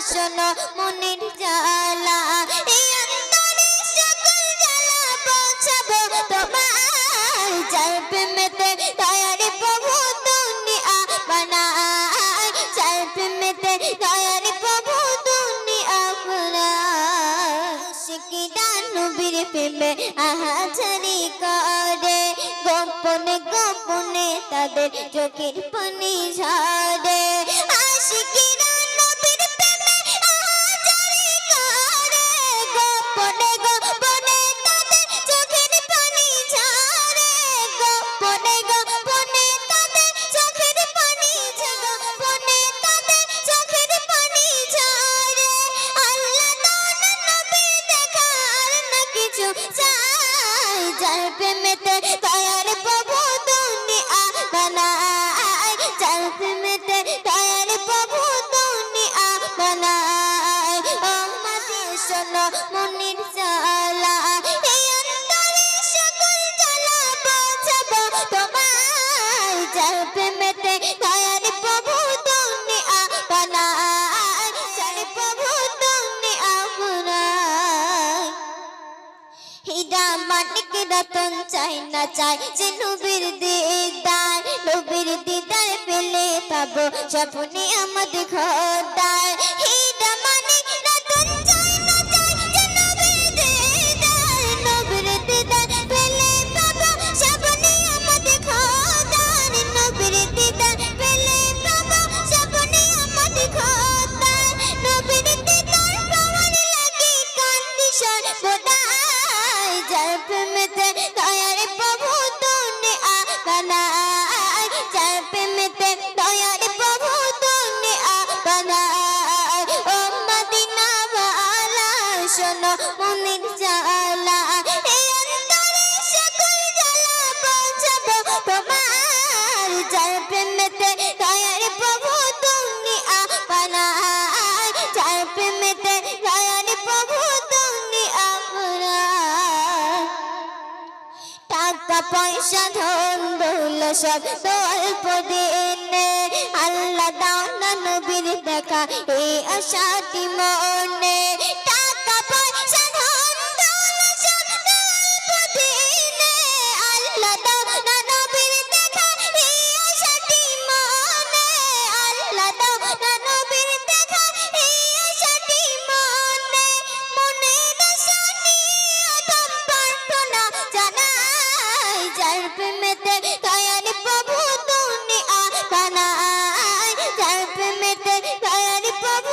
শোনো মনের জ্বালা এই অন্তরে সকল জ্বালা পৌঁছাবো তোমার যার প্রেমেতে দয়ার প্রভু দুনিয়া বানায় যার প্রেমেতে দয়ার প্রভু দুনিয়া বানায় আশিকিরা নবীর প্রেমে আহাজারি করে গোপনে গোপনে তাদের চোখের পানি ঝরে আশিকিরা নবীর প্রেমে আহাজারি করে গোপনে গোপনে তাদের চোখের পানি ঝরে গোপনে গোপনে তাদের চোখের পানি ঝরে গোপনে তাদের চোখের পানি ঝরে আল্লাহ তাআলা নবী দেখার না কিছু চাই যার প্রেমেতে দয়ার প্রভু দুনিয়া বানায় যার প্রেমেতে দয়ার প্রভু দুনিয়া বানায় ও মাঝে শোনো মনের জ্বালা এই অন্তরে সকল জ্বালা পৌঁছাবো তোমার যার প্রেমেতে দয়ার প্রভু দুনিয়া বানায় যার প্রভু দুনিয়া বানায় হীরা মানিক রতন চাই না চাই যে নবীর দিদার পেলে পাবো স্বপ্নে আমাদের খোদার হীরা মানিক রতন চাই না চাই যে নবীর দিদার পেলে পাবো স্বপ্নে আমাদের খোদার নবীর দিদার পেলে পাবো স্বপ্নে আমাদের খোদার নবীর দিদার পাওয়ার লাগি কান্দি সর্বদাই যার প্রেমেতে দয়ার প্রভু দুনিয়া বানায় যার প্রেমেতে দয়ার প্রভু দুনিয়া বানায় ও মদিনা ওয়ালা শোনো মনের জ্বালা এই অন্তরে সকল জ্বালা পৌঁছাবো তোমার যার প্রেমেতে দয়ার প্রভু দুনিয়া বানায় যার প্রেমেতে দয়ার প্রভু দুনিয়া বানায় টাকা পয়সা ধন দৌলত সব তো অল্প দিনে আল্লাহ দাও না নবীর দেখা এই আশাটি মনে টাকা পয়সা ধন দৌলত সব তো অল্প দিনে আল্লাহ দাও না নবীর দেখা এই আশাটি মনে আল্লাহ দাও না নবীর দেখা এই আশাটি মনে মনের আশা নিয়ে অদম প্রার্থনা জানাই যার প্রেমেতে দয়ার প্রভু দুনিয়া বানায় যার প্রেমেতে দয়ার প্রভু